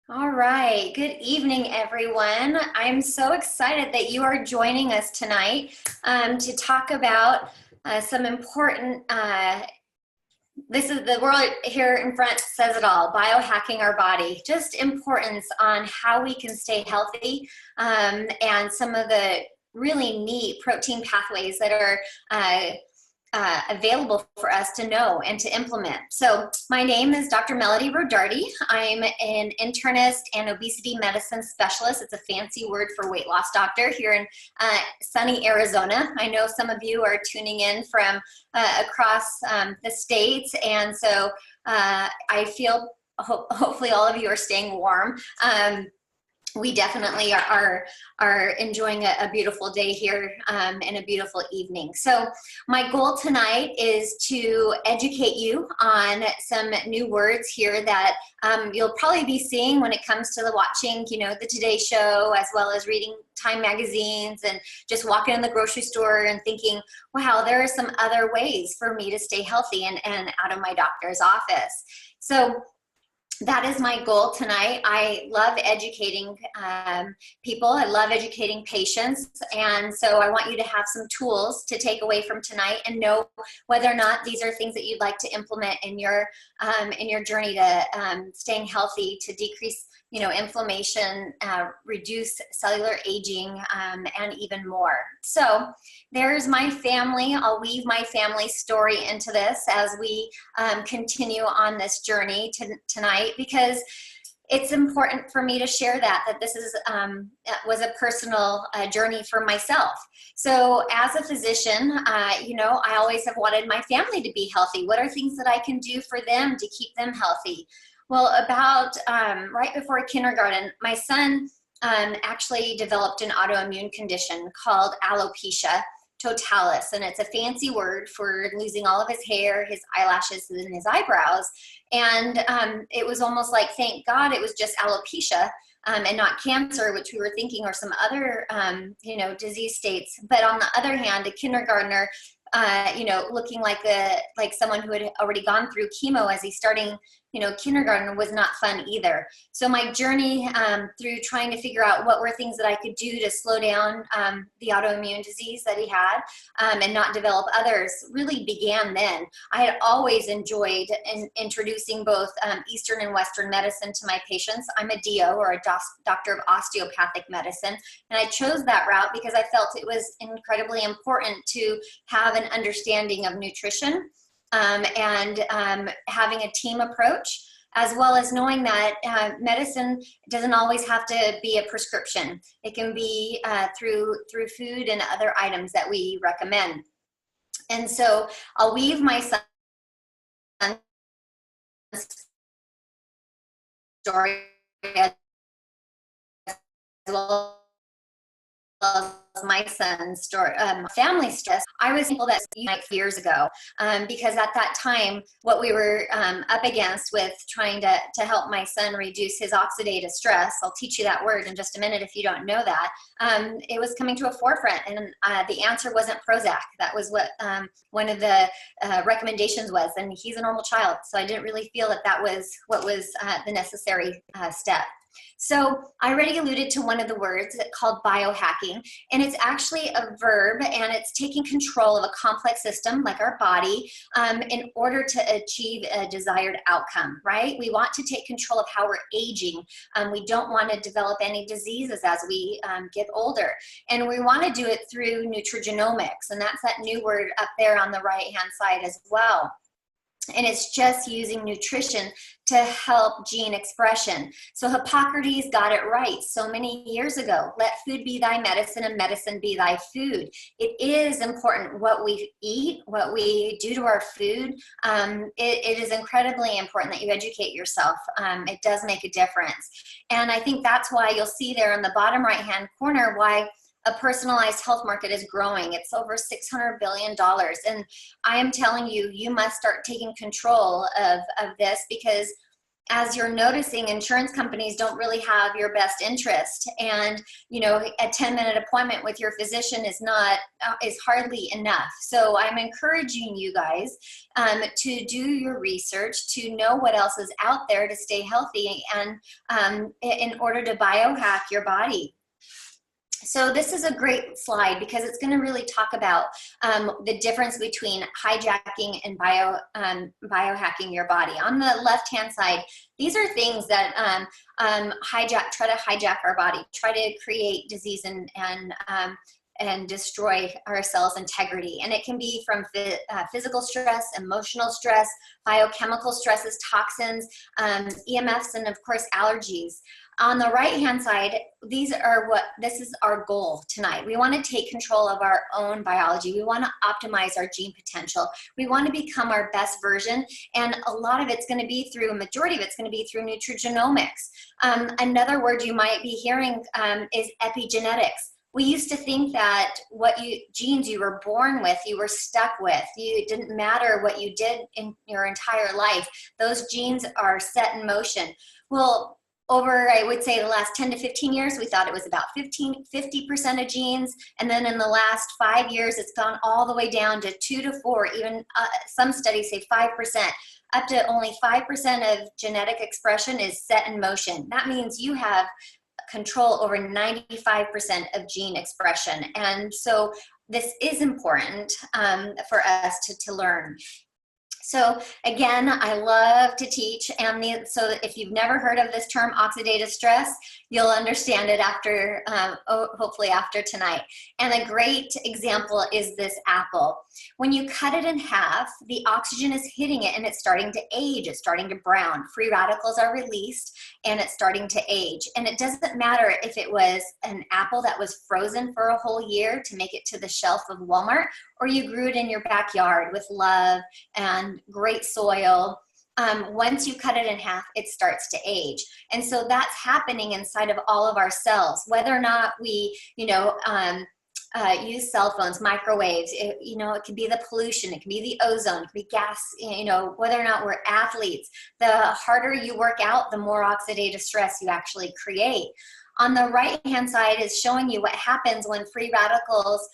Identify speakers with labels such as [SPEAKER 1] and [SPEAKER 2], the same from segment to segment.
[SPEAKER 1] All right. Good evening, everyone. I'm so excited that you are joining us tonight to talk about some important, this is the world here in front says it all, biohacking our body, just importance on how we can stay healthy and some of the really neat protein pathways that are available for us to know and to implement. So my name is Dr. Melody Rodarte. I'm an internist and obesity medicine specialist. It's a fancy word for weight loss doctor here in sunny Arizona. I know some of you are tuning in from across the states, and so I feel hopefully all of you are staying warm. We definitely are enjoying a beautiful day here and a beautiful evening. So my goal tonight is to educate you on some new words here that you'll probably be seeing when it comes to the watching, the Today Show, as well as reading Time magazines and just walking in the grocery store and thinking, wow, there are some other ways for me to stay healthy and out of my doctor's office. So that is my goal tonight. I love educating people. I love educating patients. And so I want you to have some tools to take away from tonight and know whether or not these are things that you'd like to implement in your journey to staying healthy, to decrease inflammation, reduce cellular aging, and even more. So there's my family. I'll weave my family story into this as we continue on this journey tonight, because it's important for me to share that this is was a personal journey for myself. So as a physician, I always have wanted my family to be healthy. What are things that I can do for them to keep them healthy? Well, about right before kindergarten, my son actually developed an autoimmune condition called alopecia totalis, and it's a fancy word for losing all of his hair, his eyelashes, and his eyebrows. And it was almost like, thank God it was just alopecia and not cancer, which we were thinking or some other disease states. But on the other hand, a kindergartner looking like someone who had already gone through chemo as he's starting kindergarten was not fun either. So my journey through trying to figure out what were things that I could do to slow down the autoimmune disease that he had and not develop others really began then. I had always enjoyed introducing both Eastern and Western medicine to my patients. I'm a DO, or a doctor of osteopathic medicine, and I chose that route because I felt it was incredibly important to have an understanding of nutrition and having a team approach, as well as knowing that medicine doesn't always have to be a prescription. It can be through food and other items that we recommend. And so I'll weave my son's story as well as my son's story, family stress. I was able that years ago because at that time, what we were up against with trying to help my son reduce his oxidative stress, I'll teach you that word in just a minute if you don't know that, it was coming to a forefront, and the answer wasn't Prozac. That was what one of the recommendations was, and he's a normal child, so I didn't really feel that was what was the necessary step. So I already alluded to one of the words called biohacking, and it's actually a verb, and it's taking control of a complex system like our body in order to achieve a desired outcome, right? We want to take control of how we're aging. We don't want to develop any diseases as we get older, and we want to do it through Nutrigenomics, and that's that new word up there on the right-hand side as well. And it's just using nutrition to help gene expression. So Hippocrates got it right so many years ago. Let food be thy medicine and medicine be thy food. It is important what we eat, what we do to our food. It is incredibly important that you educate yourself. It does make a difference. And I think that's why you'll see there in the bottom right-hand corner why a personalized health market is growing. It's over $600 billion. And I am telling you, you must start taking control of this, because as you're noticing, insurance companies don't really have your best interest, and you know, a 10-minute appointment with your physician is not is hardly enough. So I'm encouraging you guys to do your research, to know what else is out there to stay healthy, and in order to biohack your body. So this is a great slide because it's going to really talk about the difference between hijacking and biohacking your body. On the left-hand side, these are things that try to hijack our body, try to create disease and destroy our cells' integrity. And it can be from physical stress, emotional stress, biochemical stresses, toxins, EMFs, and of course allergies. On the right-hand side, this is our goal tonight. We want to take control of our own biology. We want to optimize our gene potential. We want to become our best version, and a lot of it's going to be through, a majority of it's going to be through nutrigenomics. Another word you might be hearing is epigenetics. We used to think that genes you were born with, you were stuck with. It didn't matter what you did in your entire life. Those genes are set in motion. Well, over, I would say, the last 10 to 15 years, we thought it was about 50% of genes. And then in the last 5 years, it's gone all the way down to 2 to 4, even some studies say 5%. Up to only 5% of genetic expression is set in motion. That means you have control over 95% of gene expression. And so this is important for us to learn. So again, I love to teach, and so if you've never heard of this term, oxidative stress, you'll understand it after, hopefully after tonight. And a great example is this apple. When you cut it in half, the oxygen is hitting it and it's starting to age, it's starting to brown. Free radicals are released and it's starting to age. And it doesn't matter if it was an apple that was frozen for a whole year to make it to the shelf of Walmart, or you grew it in your backyard with love and great soil. Once you cut it in half, it starts to age. And so that's happening inside of all of our cells, whether or not we, use cell phones, microwaves, it could be the pollution, it can be the ozone, it can be gas, whether or not we're athletes. The harder you work out, the more oxidative stress you actually create. On the right-hand side is showing you what happens when free radicals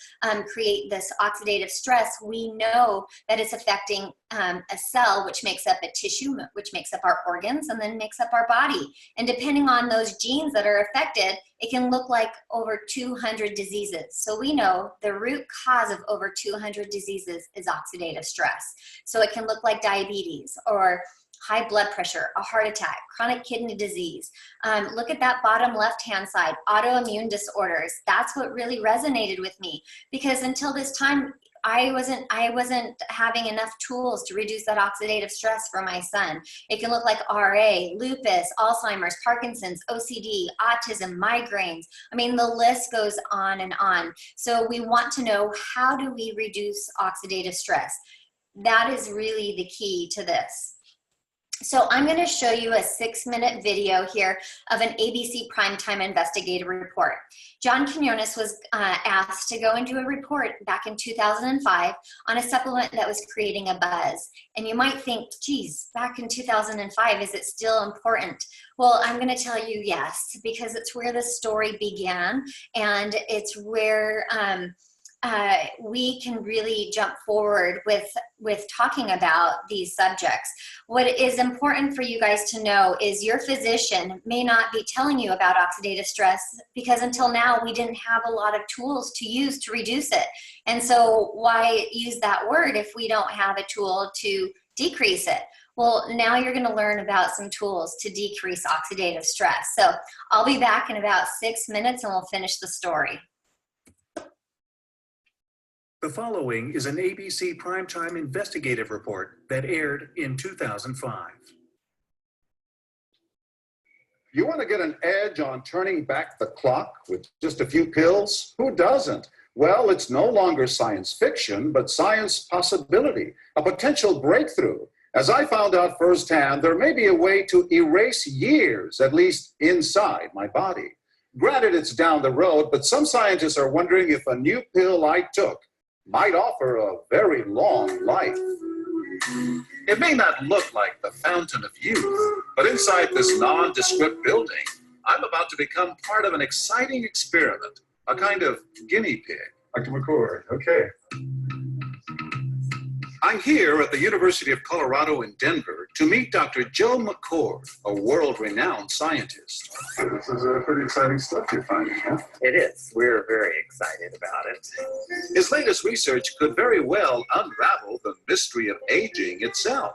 [SPEAKER 1] create this oxidative stress. We know that it's affecting a cell, which makes up a tissue, which makes up our organs, and then makes up our body. And depending on those genes that are affected, it can look like over 200 diseases. So we know the root cause of over 200 diseases is oxidative stress. So it can look like diabetes, or high blood pressure, a heart attack, chronic kidney disease. Look at that bottom left-hand side, autoimmune disorders. That's what really resonated with me, because until this time, I wasn't having enough tools to reduce that oxidative stress for my son. It can look like RA, lupus, Alzheimer's, Parkinson's, OCD, autism, migraines. I mean, the list goes on and on. So we want to know, how do we reduce oxidative stress? That is really the key to this. So I'm going to show you a 6-minute video here of an ABC Primetime Investigative Report. John Quinones was asked to go and do a report back in 2005 on a supplement that was creating a buzz. And you might think, geez, back in 2005, is it still important? Well, I'm going to tell you yes, because it's where the story began, and it's where we can really jump forward with talking about these subjects. What is important for you guys to know is your physician may not be telling you about oxidative stress, because until now we didn't have a lot of tools to use to reduce it. And so why use that word if we don't have a tool to decrease it? Well, now you're going to learn about some tools to decrease oxidative stress. So I'll be back in about 6 minutes and we'll finish the story.
[SPEAKER 2] The following is an ABC Primetime Investigative Report that aired in 2005.
[SPEAKER 3] You want to get an edge on turning back the clock with just a few pills? Who doesn't? Well, it's no longer science fiction, but science possibility, a potential breakthrough. As I found out firsthand, there may be a way to erase years, at least inside my body. Granted, it's down the road, but some scientists are wondering if a new pill I took might offer a very long life. It may not look like the fountain of youth, but inside this nondescript building, I'm about to become part of an exciting experiment, a kind of guinea pig.
[SPEAKER 4] Dr. McCord, okay.
[SPEAKER 3] I'm here at the University of Colorado in Denver to meet Dr. Joe McCord, a world-renowned scientist.
[SPEAKER 4] This is pretty exciting stuff you're finding, huh?
[SPEAKER 5] It is. We're very excited about it.
[SPEAKER 3] His latest research could very well unravel the mystery of aging itself.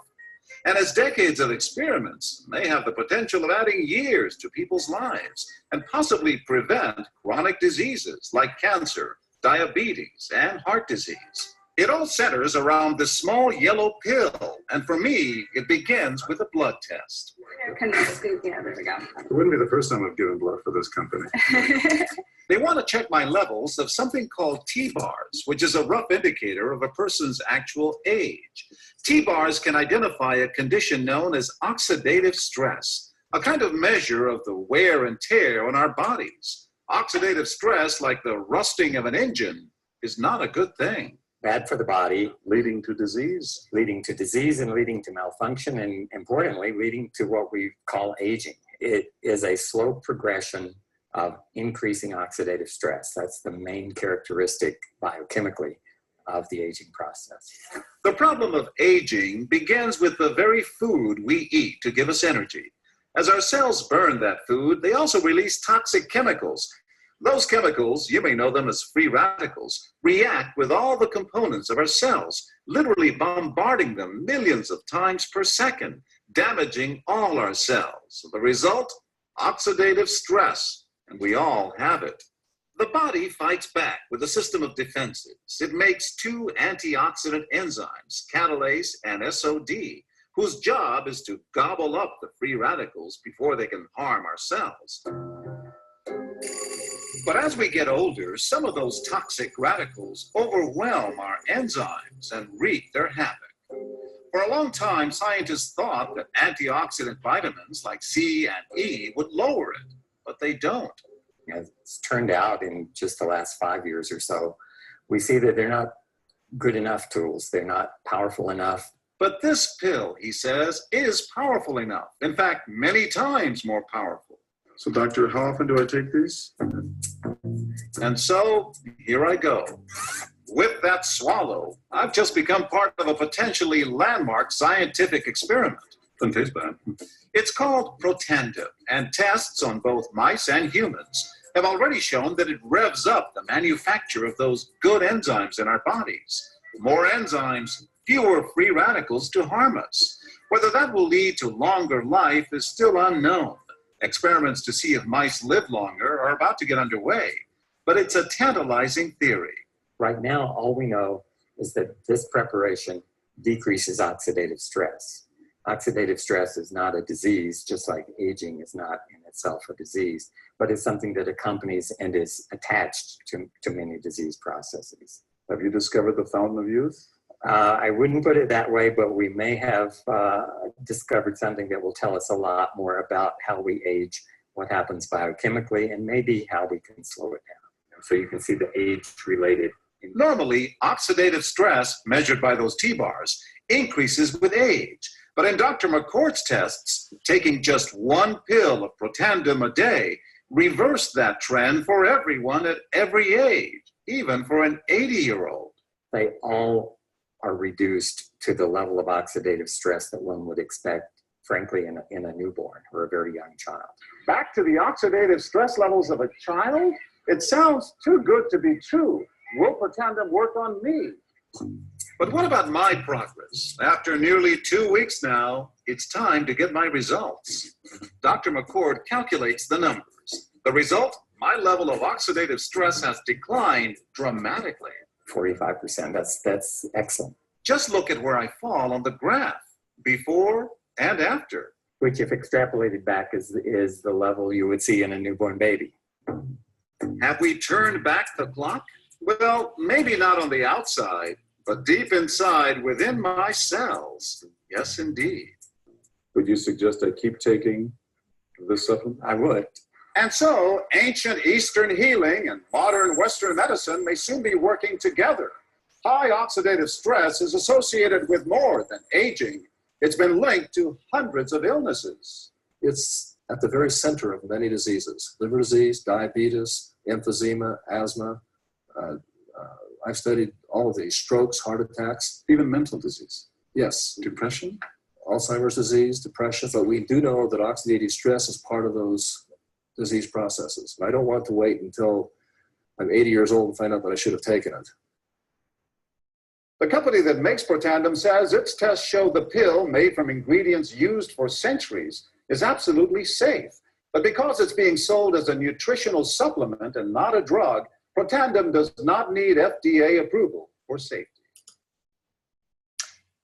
[SPEAKER 3] And his decades of experiments may have the potential of adding years to people's lives and possibly prevent chronic diseases like cancer, diabetes, and heart disease. It all centers around this small yellow pill, and for me, it begins with a blood test.
[SPEAKER 4] Yeah, there we go. It wouldn't be the first time I've given blood for this company.
[SPEAKER 3] They want to check my levels of something called T-bars, which is a rough indicator of a person's actual age. T-bars can identify a condition known as oxidative stress, a kind of measure of the wear and tear on our bodies. Oxidative stress, like the rusting of an engine, is not a good thing.
[SPEAKER 5] Bad for the body,
[SPEAKER 3] Leading to disease.
[SPEAKER 5] leading to disease and leading to malfunction, and importantly, leading to what we call aging. It is a slow progression of increasing oxidative stress. That's the main characteristic biochemically of the aging process.
[SPEAKER 3] The problem of aging begins with the very food we eat to give us energy. As our cells burn that food, they also release toxic chemicals. Those chemicals, you may know them as free radicals, react with all the components of our cells, literally bombarding them millions of times per second, damaging all our cells. The result? Oxidative stress, and we all have it. The body fights back with a system of defenses. It makes two antioxidant enzymes, catalase and SOD, whose job is to gobble up the free radicals before they can harm our cells. But as we get older, some of those toxic radicals overwhelm our enzymes and wreak their havoc. For a long time, scientists thought that antioxidant vitamins like C and E would lower it, but they don't.
[SPEAKER 5] As it's turned out in just the last 5 years or so, we see that they're not good enough tools. They're not powerful enough.
[SPEAKER 3] But this pill, he says, is powerful enough. In fact, many times more powerful.
[SPEAKER 4] So, doctor, how often do I take these?
[SPEAKER 3] And so, here I go. With that swallow, I've just become part of a potentially landmark scientific experiment.
[SPEAKER 4] Doesn't taste bad.
[SPEAKER 3] It's called Protandim, and tests on both mice and humans have already shown that it revs up the manufacture of those good enzymes in our bodies. More enzymes, fewer free radicals to harm us. Whether that will lead to longer life is still unknown. Experiments to see if mice live longer are about to get underway, but it's a tantalizing theory.
[SPEAKER 5] Right now, all we know is that this preparation decreases oxidative stress. Oxidative stress is not a disease, just like aging is not in itself a disease, but it's something that accompanies and is attached to many disease processes.
[SPEAKER 4] Have you discovered the fountain of youth?
[SPEAKER 5] I wouldn't put it that way, but we may have discovered something that will tell us a lot more about how we age, what happens biochemically, and maybe how we can slow it down. So you can see the age-related.
[SPEAKER 3] Normally, oxidative stress, measured by those T-bars, increases with age. But in Dr. McCord's tests, taking just one pill of Protandim a day reversed that trend for everyone at every age, even for an 80-year-old.
[SPEAKER 5] They all are reduced to the level of oxidative stress that one would expect, frankly, in a newborn or a very young child.
[SPEAKER 3] Back to the oxidative stress levels of a child? It sounds too good to be true. Will Protandim work on me? But what about my progress? After nearly 2 weeks now, it's time to get my results. Dr. McCord calculates the numbers. The result? My level of oxidative stress has declined dramatically.
[SPEAKER 5] 45%, that's excellent.
[SPEAKER 3] Just look at where I fall on the graph, before and after.
[SPEAKER 5] Which, if extrapolated back, is the level you would see in a newborn baby.
[SPEAKER 3] Have we turned back the clock? Well, maybe not on the outside, but deep inside within my cells. Yes, indeed.
[SPEAKER 4] Would you suggest I keep taking this supplement?
[SPEAKER 5] I would.
[SPEAKER 3] And so, ancient Eastern healing and modern Western medicine may soon be working together. High oxidative stress is associated with more than aging. It's been linked to hundreds of illnesses.
[SPEAKER 6] It's at the very center of many diseases: liver disease, diabetes, emphysema, asthma. I've studied all of these: strokes, heart attacks,
[SPEAKER 3] Even mental disease.
[SPEAKER 6] yes,
[SPEAKER 3] Depression?
[SPEAKER 6] Alzheimer's disease, depression. But we do know that oxidative stress is part of those disease processes. I don't want to wait until I'm 80 years old and find out that I should have taken it.
[SPEAKER 3] The company that makes Protandim says its tests show the pill, made from ingredients used for centuries, is absolutely safe. But because it's being sold as a nutritional supplement and not a drug, Protandim does not need FDA approval for safety.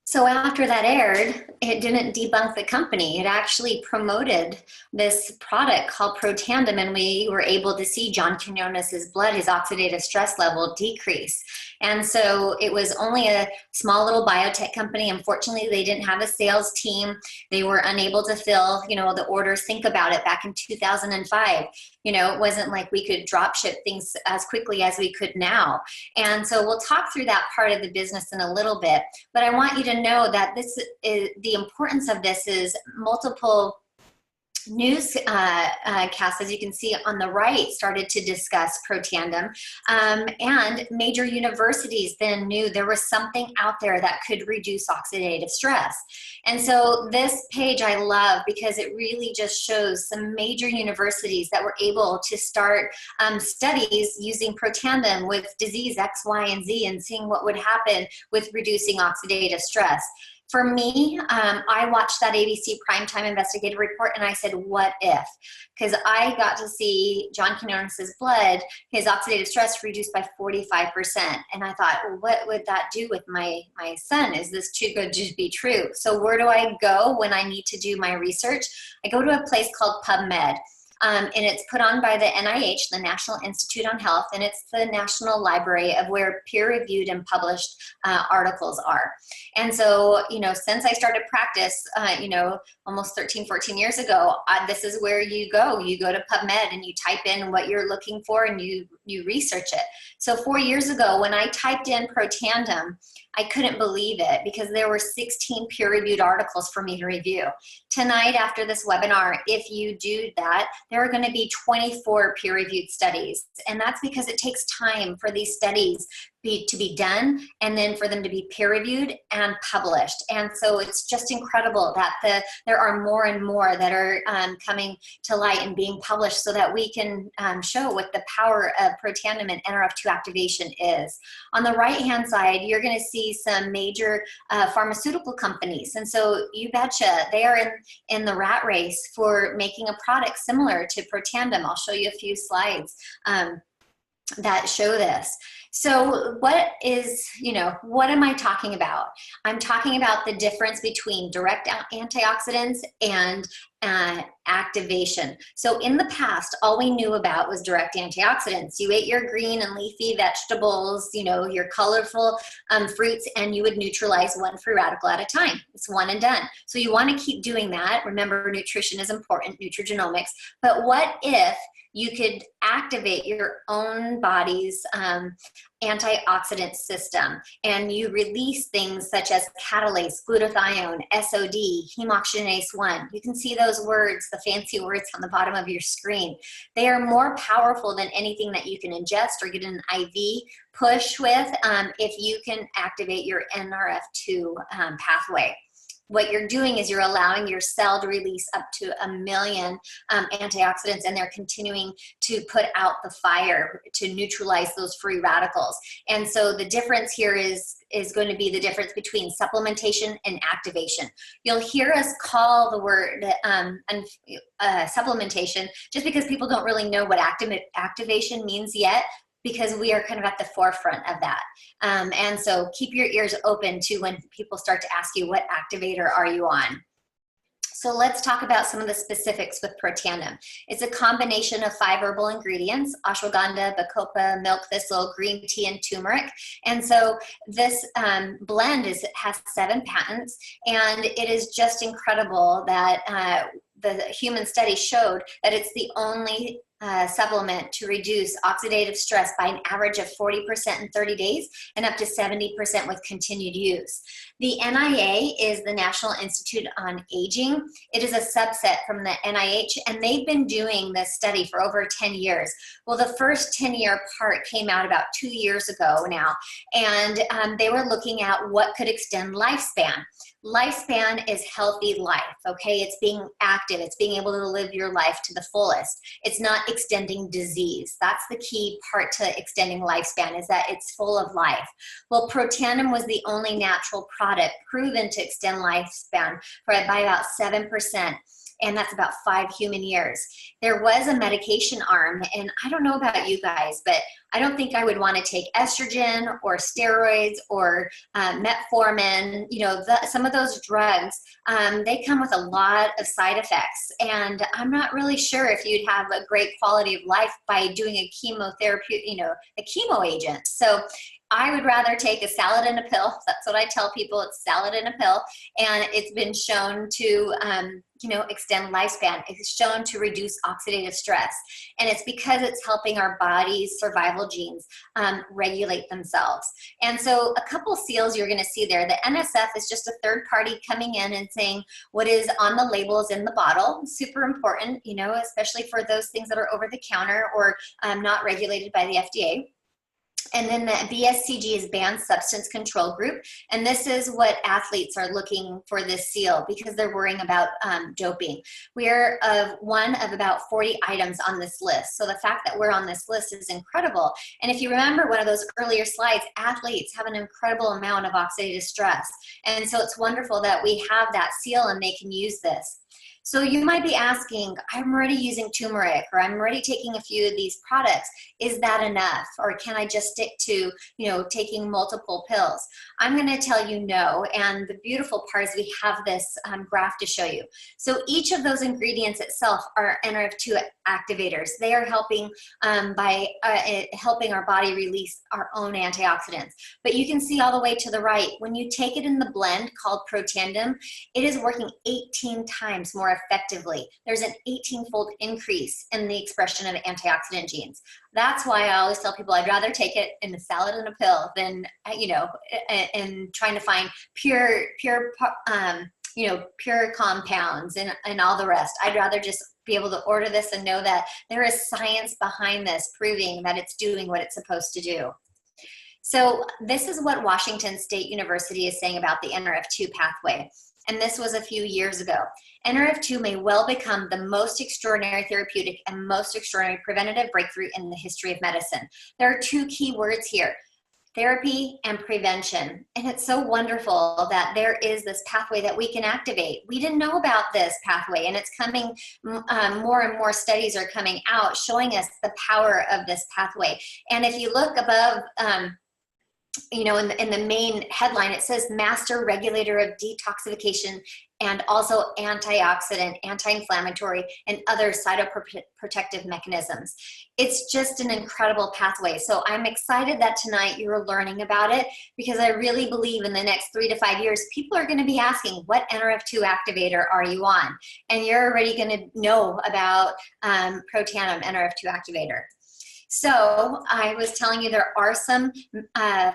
[SPEAKER 1] So after that aired, it didn't debunk the company. It actually promoted this product called Protandim, and we were able to see John Quinonas's blood, his oxidative stress level, decrease. And so it was only a small little biotech company. Unfortunately, they didn't have a sales team. They were unable to fill, the orders. Think about it, back in 2005. It wasn't like we could drop ship things as quickly as we could now. And so we'll talk through that part of the business in a little bit. But I want you to know that this is the importance of this is multiple newscasts, as you can see on the right, started to discuss Protandim, and major universities then knew there was something out there that could reduce oxidative stress. And so this page I love because it really just shows some major universities that were able to start studies using Protandim with disease X, Y, and Z and seeing what would happen with reducing oxidative stress. For me, I watched that ABC Primetime Investigative Report and I said, what if? Because I got to see John Quinonas's blood, his oxidative stress reduced by 45%. And I thought, well, what would that do with my son? Is this too good to be true? So where do I go when I need to do my research? I go to a place called PubMed. And it's put on by the NIH, the National Institute on Health, and it's the national library of where peer-reviewed and published articles are. And so, since I started practice, almost 13, 14 years ago, this is where you go. You go to PubMed and you type in what you're looking for and you research it. So 4 years ago, when I typed in Protandim, I couldn't believe it because there were 16 peer-reviewed articles for me to review. Tonight, after this webinar, if you do that, there are going to be 24 peer-reviewed studies. And that's because it takes time for these studies to be done and then for them to be peer-reviewed and published. And so it's just incredible that there are more and more that are coming to light and being published so that we can show what the power of Protandim and NRF2 activation is. On the right-hand side, you're going to see some major pharmaceutical companies. And so you betcha they are in the rat race for making a product similar to Protandim. I'll show you a few slides that show this. So what am I talking about? I'm talking about the difference between direct antioxidants and activation. So in the past, all we knew about was direct antioxidants. You ate your green and leafy vegetables, your colorful fruits, and you would neutralize one free radical at a time. It's one and done. So you want to keep doing that. Remember, nutrition is important, Nutrigenomics. But what if you could activate your own body's antioxidant system, and you release things such as catalase, glutathione, SOD, hemoxygenase 1. You can see those words, the fancy words on the bottom of your screen. They are more powerful than anything that you can ingest or get an IV push with if you can activate your NRF2 pathway. What you're doing is you're allowing your cell to release up to 1 million antioxidants, and they're continuing to put out the fire to neutralize those free radicals. And so the difference here is going to be the difference between supplementation and activation. You'll hear us call the word supplementation just because people don't really know what activation means yet, because we are kind of at the forefront of that. And so keep your ears open to when people start to ask you, what activator are you on? So let's talk about some of the specifics with Protandim. It's a combination of 5 herbal ingredients: ashwagandha, bacopa, milk thistle, green tea, and turmeric. And so this blend has 7 patents, and it is just incredible that the human study showed that it's the only supplement to reduce oxidative stress by an average of 40% in 30 days and up to 70% with continued use. The NIA is the National Institute on Aging. It is a subset from the NIH, and they've been doing this study for over 10 years. Well, the first 10-year part came out about 2 years ago now, and they were looking at what could extend lifespan. Lifespan is healthy life, okay? It's being active. It's being able to live your life to the fullest. It's not extending disease. That's the key part to extending lifespan, is that it's full of life. Well, Protandim was the only natural product proven to extend lifespan by about 7%. And that's about 5 human years. There was a medication arm, and I don't know about you guys, but I don't think I would want to take estrogen or steroids or metformin. You know, some of those drugs, they come with a lot of side effects, and I'm not really sure if you'd have a great quality of life by doing a chemotherapy, you know, a chemo agent. So I would rather take a salad and a pill. That's what I tell people. It's salad and a pill, and it's been shown to, you know, extend lifespan. It's shown to reduce oxidative stress, and it's because it's helping our body's survival genes regulate themselves. And so a couple seals you're going to see there. The NSF is just a third party coming in and saying what is on the label is in the bottle. Super important, you know, especially for those things that are over the counter or not regulated by the FDA. And then the BSCG is Banned Substance Control Group. And this is what athletes are looking for this seal because they're worrying about doping. We're one of about 40 items on this list. So the fact that we're on this list is incredible. And if you remember one of those earlier slides, athletes have an incredible amount of oxidative stress. And so it's wonderful that we have that seal and they can use this. So you might be asking, I'm already using turmeric, or I'm already taking a few of these products. Is that enough? Or can I just stick to, you know, taking multiple pills? I'm going to tell you no. And the beautiful part is we have this graph to show you. So each of those ingredients itself are NRF2 activators. They are helping by helping our body release our own antioxidants. But you can see all the way to the right, when you take it in the blend called Protandim, it is working 18 times more effectively. There's an 18-fold increase in the expression of antioxidant genes. That's why I always tell people I'd rather take it in a salad and a pill than, you know, and trying to find pure you know, pure compounds and all the rest. I'd rather just be able to order this and know that there is science behind this proving that it's doing what it's supposed to do. So this is what Washington State University is saying about the NRF2 pathway. And this was a few years ago. NRF2 may well become the most extraordinary therapeutic and most extraordinary preventative breakthrough in the history of medicine. There are two key words here: therapy and prevention. And it's so wonderful that there is this pathway that we can activate. We didn't know about this pathway, and it's coming, more and more studies are coming out showing us the power of this pathway. And if you look above, you know, in the main headline, it says master regulator of detoxification and also antioxidant, anti-inflammatory, and other cytoprotective mechanisms. It's just an incredible pathway. So I'm excited that tonight you're learning about it, because I really believe in the next 3 to 5 years, people are going to be asking, what NRF2 activator are you on? And you're already going to know about Protandim NRF2 activator. So I was telling you there are some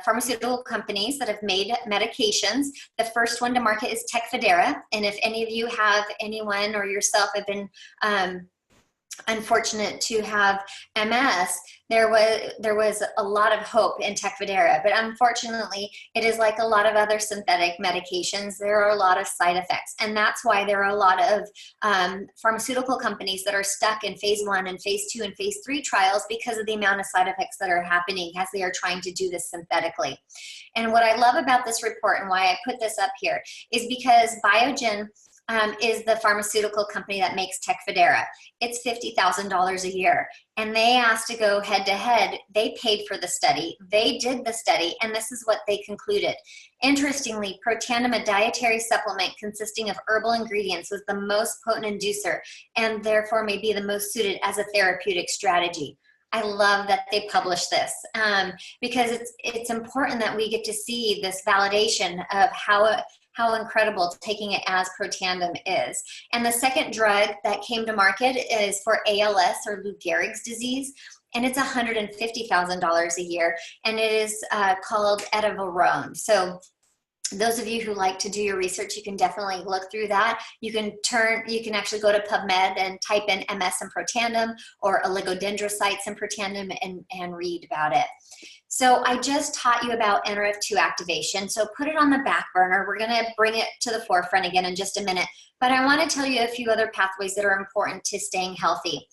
[SPEAKER 1] pharmaceutical companies that have made medications. The first one to market is Tecfidera. And if any of you have anyone or yourself have been unfortunate to have MS, there was a lot of hope in Tecfidera, but unfortunately it is like a lot of other synthetic medications. There are a lot of side effects, and that's why there are a lot of pharmaceutical companies that are stuck in phase 1 and phase 2 and phase 3 trials because of the amount of side effects that are happening as they are trying to do this synthetically. And what I love about this report and why I put this up here is because Biogen is the pharmaceutical company that makes Tecfidera. It's $50,000 a year. And they asked to go head to head. They paid for the study. They did the study, and this is what they concluded. Interestingly, Protandim, a dietary supplement consisting of herbal ingredients, was the most potent inducer and therefore may be the most suited as a therapeutic strategy. I love that they published this because it's important that we get to see this validation of how how incredible taking it as Protandim is. And the second drug that came to market is for ALS, or Lou Gehrig's disease, and it's $150,000 a year, and it is called edaravone. So those of you who like to do your research, you can definitely look through that. You can actually go to PubMed and type in MS and Protandim or oligodendrocytes and Protandim and read about it. So I just taught you about NRF2 activation. So put it on the back burner. We're going to bring it to the forefront again in just a minute. But I want to tell you a few other pathways that are important to staying healthy.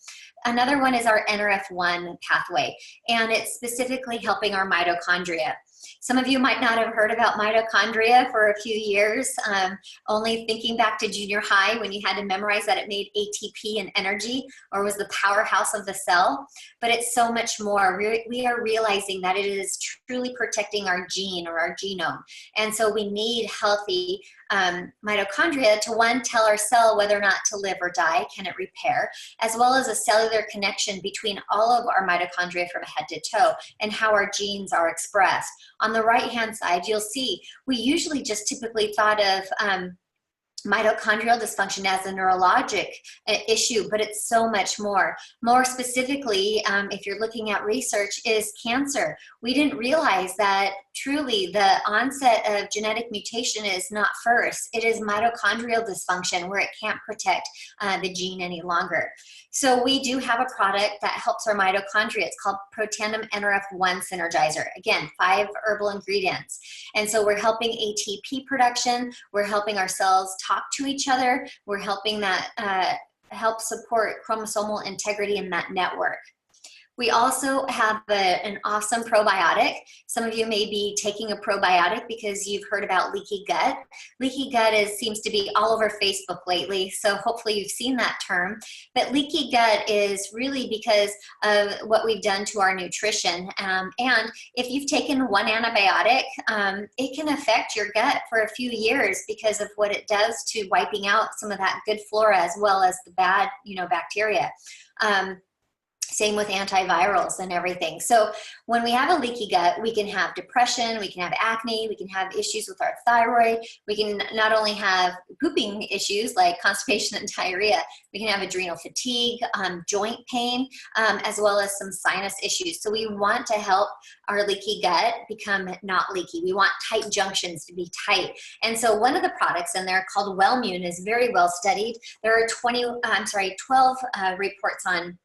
[SPEAKER 1] Another one is our NRF1 pathway, and it's specifically helping our mitochondria. Some of you might not have heard about mitochondria for a few years, only thinking back to junior high when you had to memorize that it made ATP and energy, or was the powerhouse of the cell. But it's so much more. We are realizing that it is truly protecting our gene or our genome. And so we need healthy mitochondria to, one, tell our cell whether or not to live or die, can it repair, as well as a cellular connection between all of our mitochondria from head to toe and how our genes are expressed. On the right hand side, you'll see we usually just typically thought of mitochondrial dysfunction as a neurologic issue, but it's so much more. More specifically, if you're looking at research, is cancer. We didn't realize that truly the onset of genetic mutation is not first. It is mitochondrial dysfunction where it can't protect the gene any longer. So we do have a product that helps our mitochondria. It's called Protandim NRF1 Synergizer. Again, 5 herbal ingredients. And so we're helping ATP production. We're helping our cells talk to each other. We're helping that help support chromosomal integrity in that network. We also have an awesome probiotic. Some of you may be taking a probiotic because you've heard about leaky gut. Leaky gut seems to be all over Facebook lately, so hopefully you've seen that term. But leaky gut is really because of what we've done to our nutrition. And if you've taken one antibiotic, it can affect your gut for a few years because of what it does to wiping out some of that good flora as well as the bad, bacteria. Same with antivirals and everything. So when we have a leaky gut, we can have depression, we can have acne, we can have issues with our thyroid, we can not only have pooping issues like constipation and diarrhea, we can have adrenal fatigue, joint pain, as well as some sinus issues. So we want to help our leaky gut become not leaky. We want tight junctions to be tight. And so one of the products in there called Wellmune is very well studied. There are 12 reports on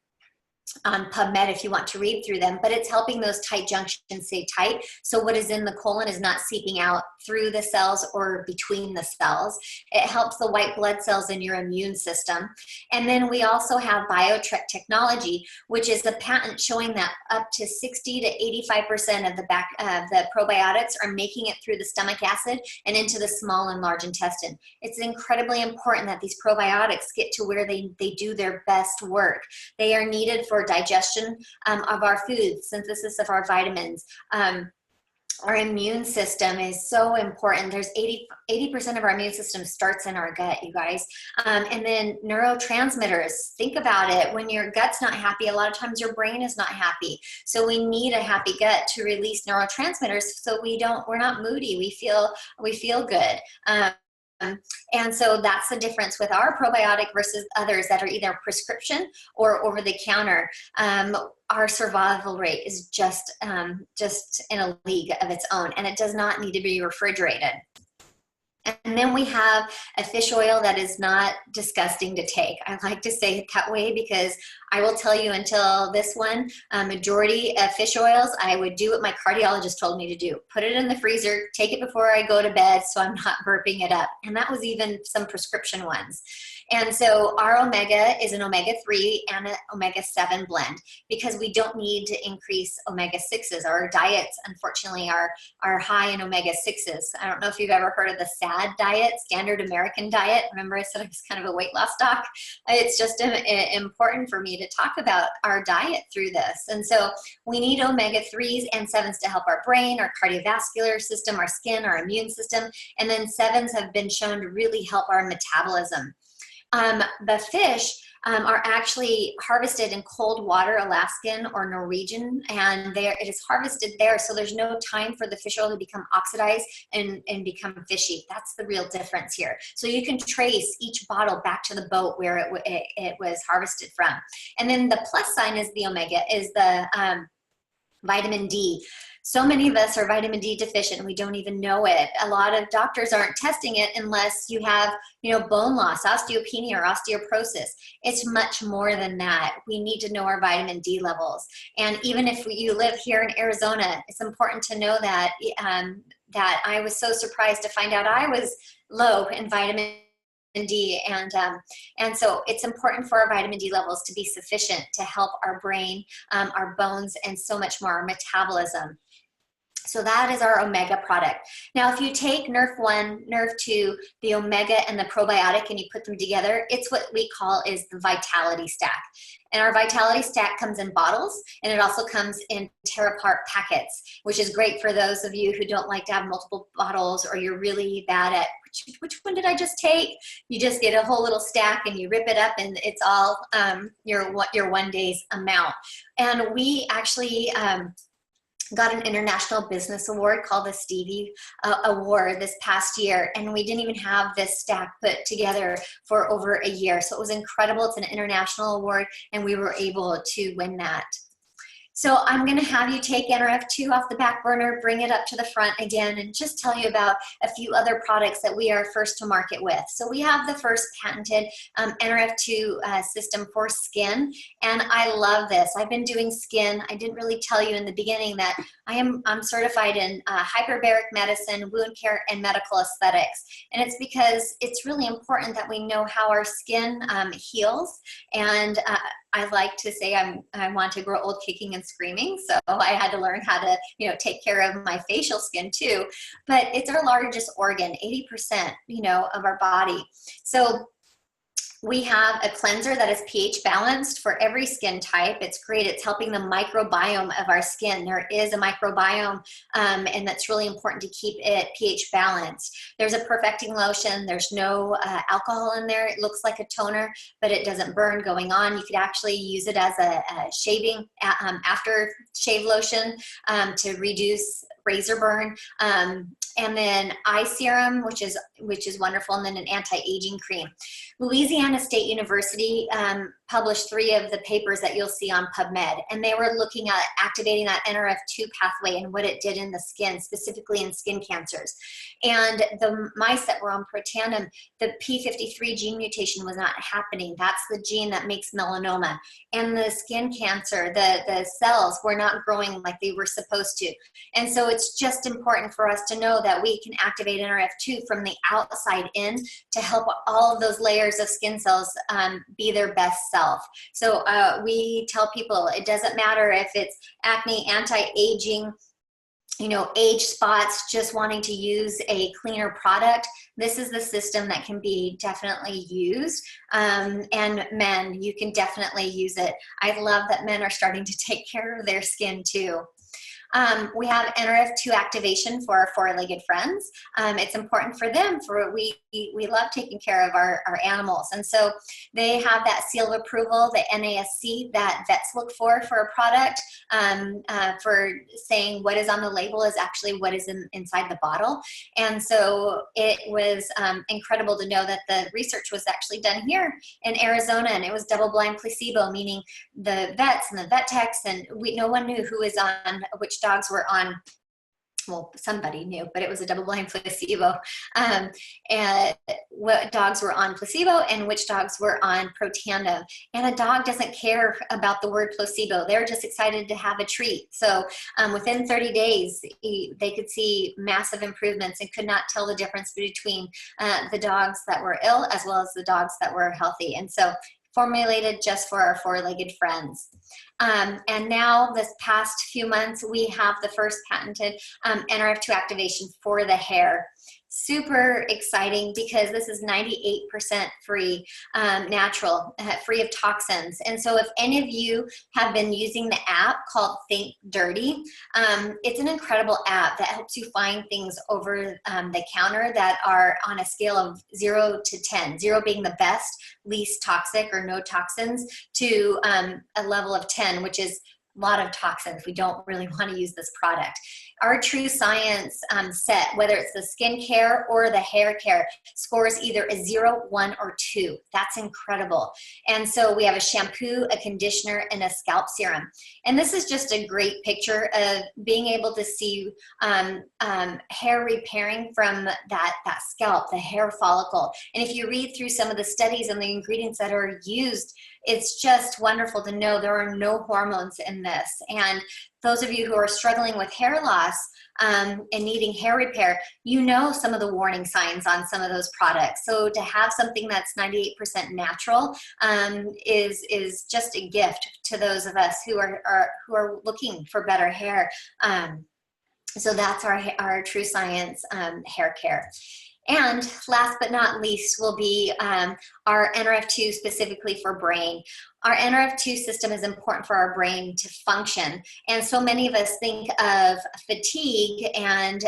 [SPEAKER 1] PubMed if you want to read through them, but it's helping those tight junctions stay tight. So what is in the colon is not seeping out through the cells or between the cells. It helps the white blood cells in your immune system. And then we also have BioHACK technology, which is a patent showing that up to 60 to 85% of the probiotics are making it through the stomach acid and into the small and large intestine. It's incredibly important that these probiotics get to where they do their best work. They are needed for digestion of our food, synthesis of our vitamins. Our immune system is so important. There's 80% of our immune system starts in our gut, you guys. And then neurotransmitters, think about it. When your gut's not happy, a lot of times your brain is not happy. So we need a happy gut to release neurotransmitters so we're not moody. We feel good. And so that's the difference with our probiotic versus others that are either prescription or over the counter. Our survival rate is just in a league of its own, and it does not need to be refrigerated. And then we have a fish oil that is not disgusting to take. I like to say it that way because I will tell you until this one, majority of fish oils, I would do what my cardiologist told me to do. Put it in the freezer, take it before I go to bed so I'm not burping it up. And that was even some prescription ones. And so our omega is an omega-3 and an omega-7 blend because we don't need to increase omega-6s. Our diets, unfortunately, are high in omega-6s. I don't know if you've ever heard of the SAD diet, Standard American Diet. Remember I said I was kind of a weight loss doc? It's just important for me to talk about our diet through this. And so we need omega-3s and 7s to help our brain, our cardiovascular system, our skin, our immune system. And then 7s have been shown to really help our metabolism. The fish are actually harvested in cold water, Alaskan or Norwegian, and it is harvested there, so there's no time for the fish oil to become oxidized and become fishy. That's the real difference here. So you can trace each bottle back to the boat where it was harvested from. And then the plus sign is the omega, is the vitamin D. So many of us are vitamin D deficient and we don't even know it. A lot of doctors aren't testing it unless you have, bone loss, osteopenia, or osteoporosis. It's much more than that. We need to know our vitamin D levels. And even if you live here in Arizona, it's important to know that, that I was so surprised to find out I was low in vitamin D, and so it's important for our vitamin D levels to be sufficient to help our brain, our bones, and so much more, our metabolism. So that is our omega product. Now, if you take NERV1, NERV2, the omega, and the probiotic, and you put them together, it's what we call is the vitality stack. And our vitality stack comes in bottles, and it also comes in tear-apart packets, which is great for those of you who don't like to have multiple bottles, or you're really bad at which one did I just take? You just get a whole little stack and you rip it up, and it's all your 1 day's amount. And we actually got an international business award called the Stevie Award this past year, and we didn't even have this stack put together for over a year. So it was incredible. It's an international award, and we were able to win that. So I'm going to have you take NRF2 off the back burner, bring it up to the front again, and just tell you about a few other products that we are first to market with. So we have the first patented NRF2 system for skin, and I love this. I've been doing skin. I didn't really tell you in the beginning that I'm certified in hyperbaric medicine, wound care, and medical aesthetics. And it's because it's really important that we know how our skin heals, and I like to say I want to grow old kicking and screaming, so I had to learn how to, take care of my facial skin too. But it's our largest organ, 80%, of our body. So we have a cleanser that is pH balanced for every skin type. It's great. It's helping the microbiome of our skin. There is a microbiome, and that's really important to keep it pH balanced. There's a perfecting lotion. There's no alcohol in there. It looks like a toner, but it doesn't burn going on. You could actually use it as a shaving after shave lotion to reduce razor burn. And then eye serum, which is wonderful, and then an anti-aging cream. Louisiana State University published 3 of the papers that you'll see on PubMed, and they were looking at activating that NRF2 pathway and what it did in the skin, specifically in skin cancers. And the mice that were on Protandim, the P53 gene mutation was not happening. That's the gene that makes melanoma. And the skin cancer, the cells were not growing like they were supposed to. And so it's just important for us to know that we can activate NRF2 from the outside in to help all of those layers of skin cells be their best self. So we tell people it doesn't matter if it's acne, anti-aging, age spots, just wanting to use a cleaner product. This is the system that can be definitely used. And men, you can definitely use it. I love that men are starting to take care of their skin too. We have NRF2 activation for our four-legged friends. It's important for them. We love taking care of our animals, and so they have that seal of approval, the NASC, that vets look for a product, for saying what is on the label is actually what is inside the bottle. And so it was incredible to know that the research was actually done here in Arizona, and it was double-blind placebo, meaning the vets and the vet techs, and no one knew who was on which dogs were on, well, somebody knew, but it was a double-blind placebo, and what dogs were on placebo and which dogs were on Protandim. And a dog doesn't care about the word placebo. They're just excited to have a treat. So within 30 days, they could see massive improvements and could not tell the difference between the dogs that were ill as well as the dogs that were healthy. And so formulated just for our four-legged friends. And now this past few months, we have the first patented NRF2 activation for the hair. super exciting because this is 98% free, natural, free of toxins. And so if any of you have been using the app called Think Dirty, it's an incredible app that helps you find things over the counter that are on a scale of 0 to 10, 0 being the best, least toxic or no toxins, to a level of 10, which is a lot of toxins. We don't really want to use this product. Our True Science set, whether it's the skincare or the hair care, scores either a 0, 1, or 2. That's incredible. And so we have a shampoo, a conditioner, and a scalp serum. And this is just a great picture of being able to see hair repairing from that scalp, the hair follicle. And if you read through some of the studies and the ingredients that are used, it's just wonderful to know there are no hormones in this. And those of you who are struggling with hair loss and needing hair repair, you know some of the warning signs on some of those products. So to have something that's 98% natural is just a gift to those of us who are looking for better hair. So that's our True Science hair care. And last but not least will be our NRF2 specifically for brain. Our NRF2 system is important for our brain to function. And so many of us think of fatigue and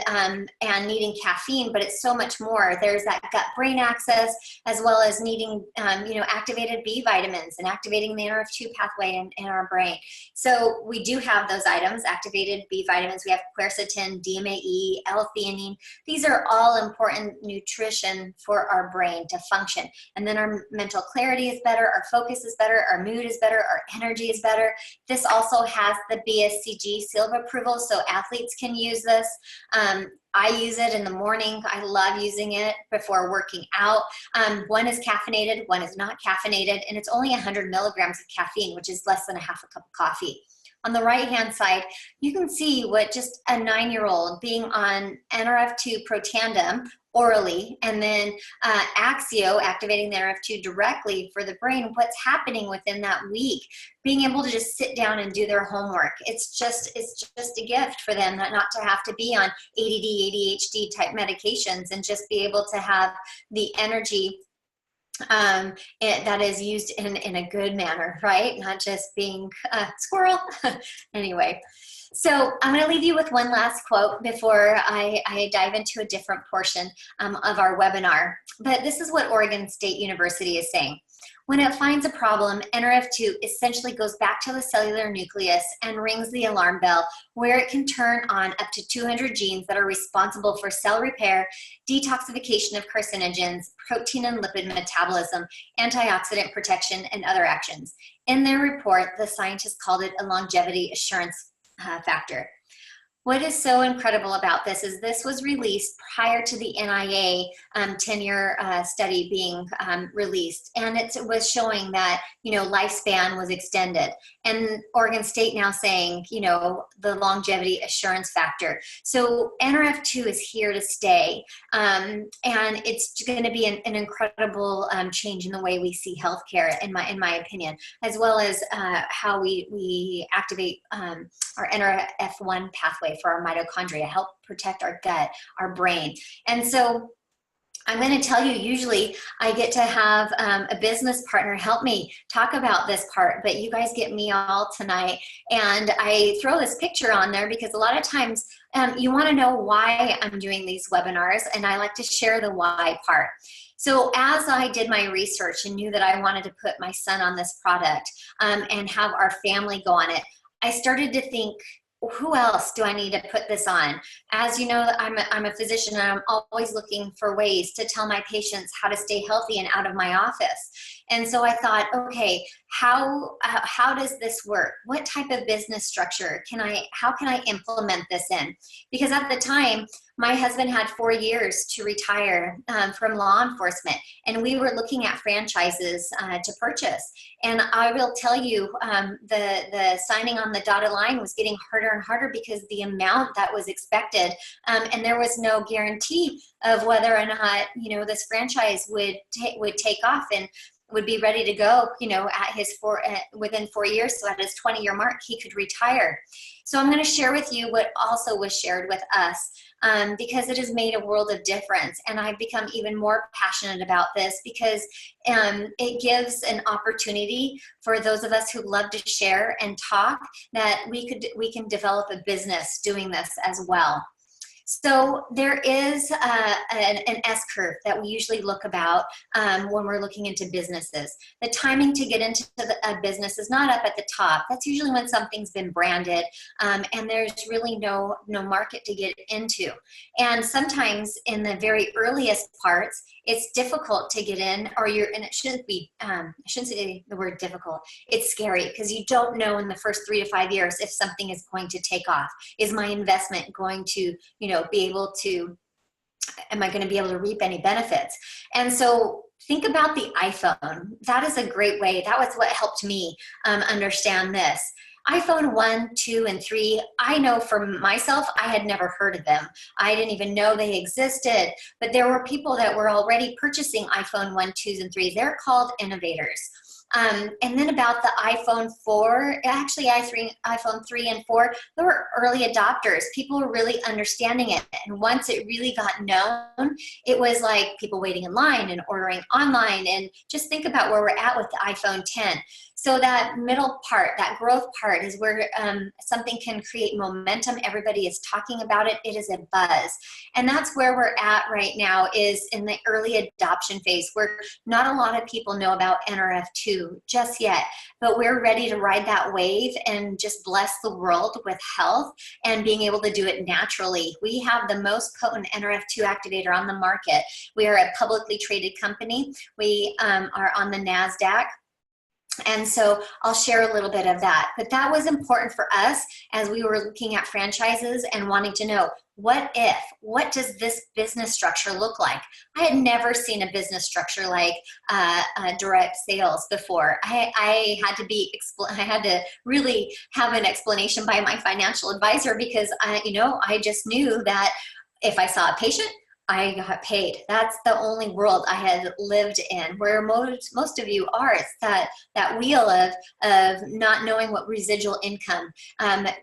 [SPEAKER 1] needing caffeine, but it's so much more. There's that gut-brain axis, as well as needing activated B vitamins and activating the NRF2 pathway in our brain. So we do have those items, activated B vitamins. We have quercetin, DMAE, L-theanine. These are all important nutrition for our brain to function. And then our mental clarity is better, our focus is better, our mood is better, our energy is better. This also has the BSCG seal of approval, so athletes can use this. I use it in the morning. I love using it before working out. One is caffeinated, one is not caffeinated, and it's only 100 milligrams of caffeine, which is less than a half a cup of coffee. On the right-hand side, you can see what just a 9-year-old being on NRF2 Protandim orally, and then Axio, activating the NRF2 directly for the brain, what's happening within that week, being able to just sit down and do their homework. It's just a gift for them not to have to be on ADD, ADHD type medications, and just be able to have the energy that is used in a good manner, right? Not just being a squirrel. Anyway, so I'm going to leave you with one last quote before I dive into a different portion of our webinar. But this is what Oregon State University is saying. When it finds a problem, NRF2 essentially goes back to the cellular nucleus and rings the alarm bell, where it can turn on up to 200 genes that are responsible for cell repair, detoxification of carcinogens, protein and lipid metabolism, antioxidant protection, and other actions. In their report, the scientists called it a longevity assurance factor. What is so incredible about this is this was released prior to the NIA 10-year study being released, and it was showing that, lifespan was extended. And Oregon State now saying, the longevity assurance factor. So NRF2 is here to stay, and it's going to be an incredible change in the way we see healthcare, in my opinion, as well as how we activate our NRF1 pathway for our mitochondria, help protect our gut, our brain. And so I'm going to tell you, usually I get to have a business partner help me talk about this part, but you guys get me all tonight. And I throw this picture on there because a lot of times you want to know why I'm doing these webinars, and I like to share the why part. So as I did my research and knew that I wanted to put my son on this product and have our family go on it, I started to think, who else do I need to put this on? As you know, I'm a physician, and I'm always looking for ways to tell my patients how to stay healthy and out of my office. And so I thought, okay, how does this work? What type of business structure how can I implement this in? Because at the time, my husband had 4 years to retire from law enforcement, and we were looking at franchises to purchase. And I will tell you, the signing on the dotted line was getting harder and harder because the amount that was expected, and there was no guarantee of whether or not this franchise would take off and would be ready to go, at his within 4 years. So at his 20-year mark, he could retire. So I'm going to share with you what also was shared with us because it has made a world of difference. And I've become even more passionate about this because it gives an opportunity for those of us who love to share and talk that we can develop a business doing this as well. So there is an S-curve that we usually look about when we're looking into businesses. The timing to get into a business is not up at the top. That's usually when something's been branded and there's really no market to get into. And sometimes in the very earliest parts, it's difficult to get in, and it shouldn't be, I shouldn't say the word difficult, it's scary because you don't know in the first 3 to 5 years if something is going to take off. Is my investment going to, be able to, am I going to be able to reap any benefits? And so think about the iPhone. That is a great way. That was what helped me understand this. iPhone 1, 2, and 3, I know for myself, I had never heard of them. I didn't even know they existed, but there were people that were already purchasing iPhone 1, 2s, and 3s. They're called innovators. And then about the iPhone 4, actually iPhone 3 and 4, they were early adopters. People were really understanding it. And once it really got known, it was like people waiting in line and ordering online. And just think about where we're at with the iPhone 10. So that middle part, that growth part is where something can create momentum. Everybody is talking about it. It is a buzz. And that's where we're at right now, is in the early adoption phase, where not a lot of people know about NRF2 just yet, but we're ready to ride that wave and just bless the world with health and being able to do it naturally. We have the most potent NRF2 activator on the market. We are a publicly traded company. We are on the NASDAQ. And so I'll share a little bit of that. But that was important for us as we were looking at franchises and wanting to know, what does this business structure look like? I had never seen a business structure like direct sales before. I had to really have an explanation by my financial advisor, because I just knew that if I saw a patient, I got paid. That's the only world I had lived in, where most of you are. It's that wheel of not knowing what residual income.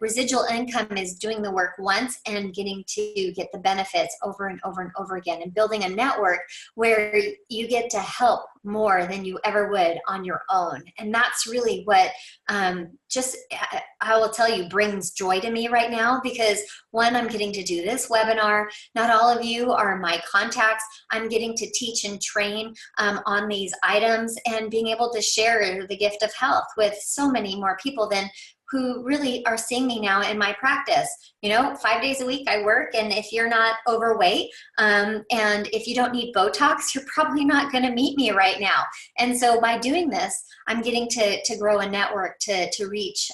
[SPEAKER 1] Residual income is doing the work once and getting to get the benefits over and over and over again, and building a network where you get to help more than you ever would on your own. And that's really what I will tell you, brings joy to me right now, because one, I'm getting to do this webinar. Not all of you are my contacts. I'm getting to teach and train on these items, and being able to share the gift of health with so many more people than who really are seeing me now in my practice. 5 days a week I work, and if you're not overweight and if you don't need Botox, you're probably not going to meet me right now. And so by doing this, I'm getting to grow a network to reach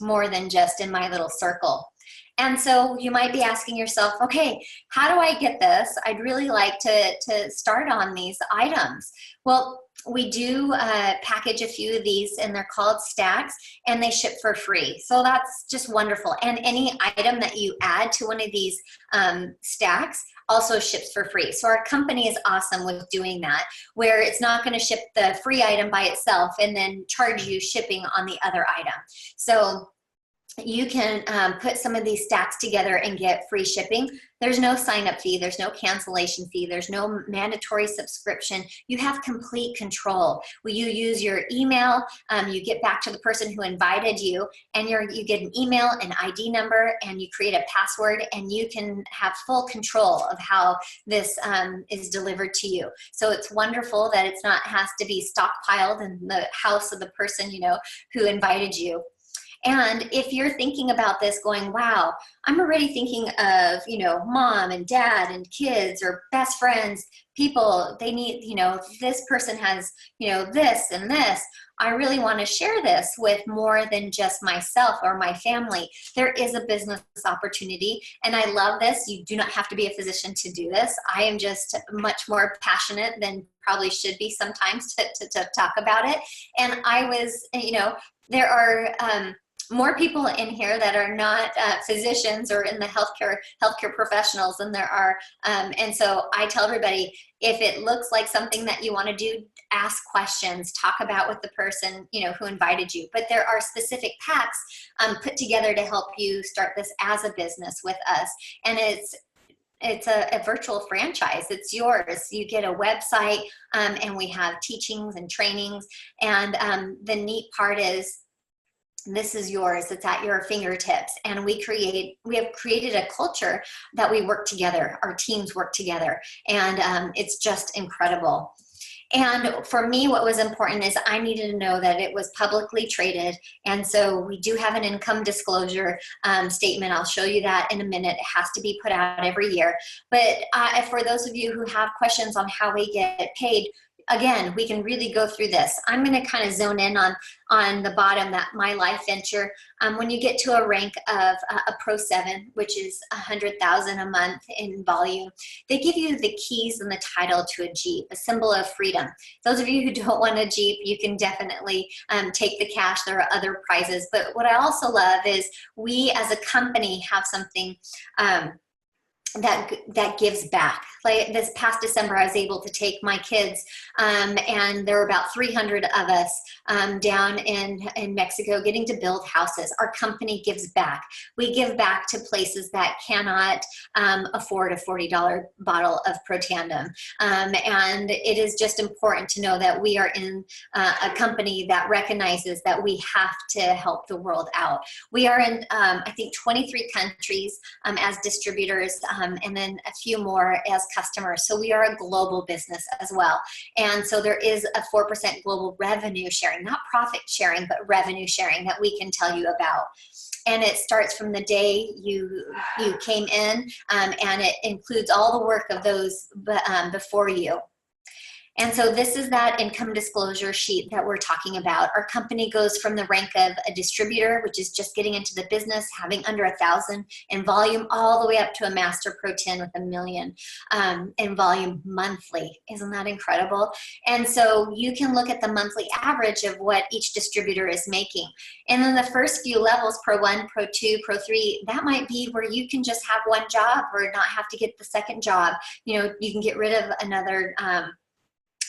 [SPEAKER 1] more than just in my little circle. And so you might be asking yourself, okay, how do I get this? I'd really like to start on these items. Well, we do package a few of these, and they're called stacks, and they ship for free. So that's just wonderful. And any item that you add to one of these stacks also ships for free. So our company is awesome with doing that, where it's not going to ship the free item by itself and then charge you shipping on the other item. So you can put some of these stacks together and get free shipping. There's no sign-up fee. There's no cancellation fee. There's no mandatory subscription. You have complete control. You use your email. You get back to the person who invited you, and you get an email, an ID number, and you create a password, and you can have full control of how this is delivered to you. So it's wonderful that it's not has to be stockpiled in the house of the person who invited you. And if you're thinking about this going, wow, I'm already thinking of, mom and dad and kids or best friends, people, they need, this person has, this and this. I really want to share this with more than just myself or my family. There is a business opportunity, and I love this. You do not have to be a physician to do this. I am just much more passionate than probably should be sometimes to talk about it. And I was, there are more people in here that are not physicians or in the healthcare professionals than there are. And so I tell everybody, if it looks like something that you want to do, ask questions, talk about with the person, who invited you. But there are specific packs put together to help you start this as a business with us. And it's it's a virtual franchise. It's yours. You get a website, and we have teachings and trainings. And the neat part is, this is yours. It's at your fingertips. And we have created a culture that we work together. Our teams work together. And it's just incredible. And for me, what was important is I needed to know that it was publicly traded. And so we do have an income disclosure statement. I'll show you that in a minute. It has to be put out every year. But for those of you who have questions on how we get paid, again, we can really go through this. I'm going to kind of zone in on the bottom, that my LifeVantage. When you get to a rank of a Pro 7, which is 100,000 a month in volume, they give you the keys and the title to a Jeep, a symbol of freedom. Those of you who don't want a Jeep, you can definitely take the cash. There are other prizes. But what I also love is we as a company have something that gives back. Like this past December, I was able to take my kids, and there were about 300 of us down in Mexico getting to build houses. Our company gives back. We give back to places that cannot afford a $40 bottle of Protandim. And it is just important to know that we are in a company that recognizes that we have to help the world out. We are in, I think, 23 countries as distributors, and then a few more as customers. So we are a global business as well. And so there is a 4% global revenue sharing, not profit sharing, but revenue sharing that we can tell you about. And it starts from the day you came in, and it includes all the work of those before you. And so this is that income disclosure sheet that we're talking about. Our company goes from the rank of a distributor, which is just getting into the business, having under 1,000 in volume, all the way up to a master Pro 10 with 1 million in volume monthly. Isn't that incredible? And so you can look at the monthly average of what each distributor is making. And then the first few levels, Pro 1, Pro 2, Pro 3, that might be where you can just have one job or not have to get the second job. You know, you can get rid of another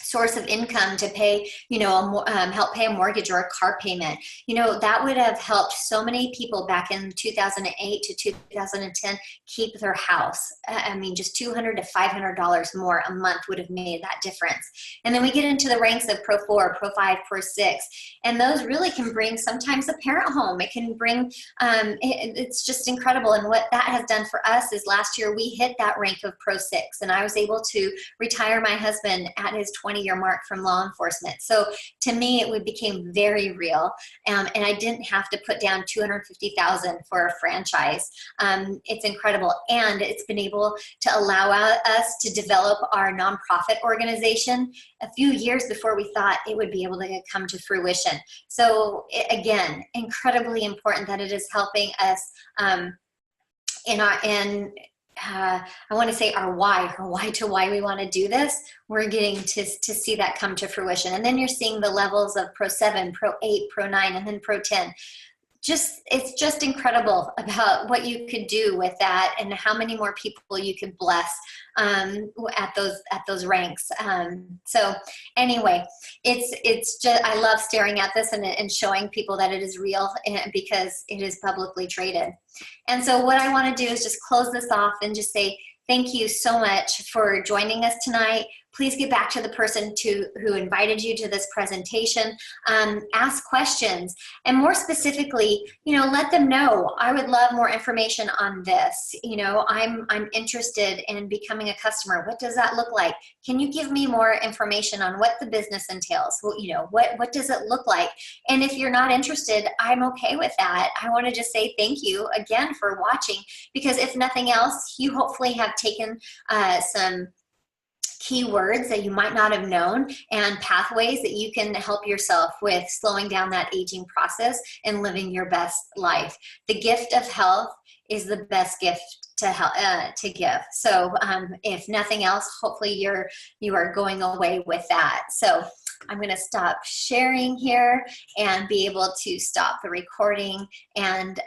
[SPEAKER 1] source of income to pay, you know, help pay a mortgage or a car payment. You know, that would have helped so many people back in 2008 to 2010 keep their house. I mean, just $200 to $500 more a month would have made that difference. And then we get into the ranks of Pro 4, Pro 5, Pro 6, and those really can bring sometimes a parent home. It can bring, it's just incredible. And what that has done for us is last year we hit that rank of Pro 6, and I was able to retire my husband at his 20-year mark from law enforcement. So to me, it became very real, and I didn't have to put down $250,000 for a franchise. It's incredible, and it's been able to allow us to develop our nonprofit organization a few years before we thought it would be able to come to fruition. So again, incredibly important that it is helping us I want to say our why to why we want to do this. We're getting to see that come to fruition. And then you're seeing the levels of Pro 7, Pro 8, Pro 9, and then Pro 10. It's just incredible about what you could do with that and how many more people you could bless at those ranks. So anyway, it's just, I love staring at this and showing people that it is real because it is publicly traded. And so what I want to do is just close this off and just say thank you so much for joining us tonight. Please get back to the person who invited you to this presentation. Ask questions, and more specifically, you know, let them know, I would love more information on this. You know, I'm interested in becoming a customer. What does that look like? Can you give me more information on what the business entails? Well, you know, what does it look like? And if you're not interested, I'm okay with that. I want to just say thank you again for watching, because if nothing else, you hopefully have taken some keywords that you might not have known and pathways that you can help yourself with slowing down that aging process and living your best life. The gift of health is the best gift to give. So if nothing else, hopefully you are going away with that. So I'm going to stop sharing here and be able to stop the recording and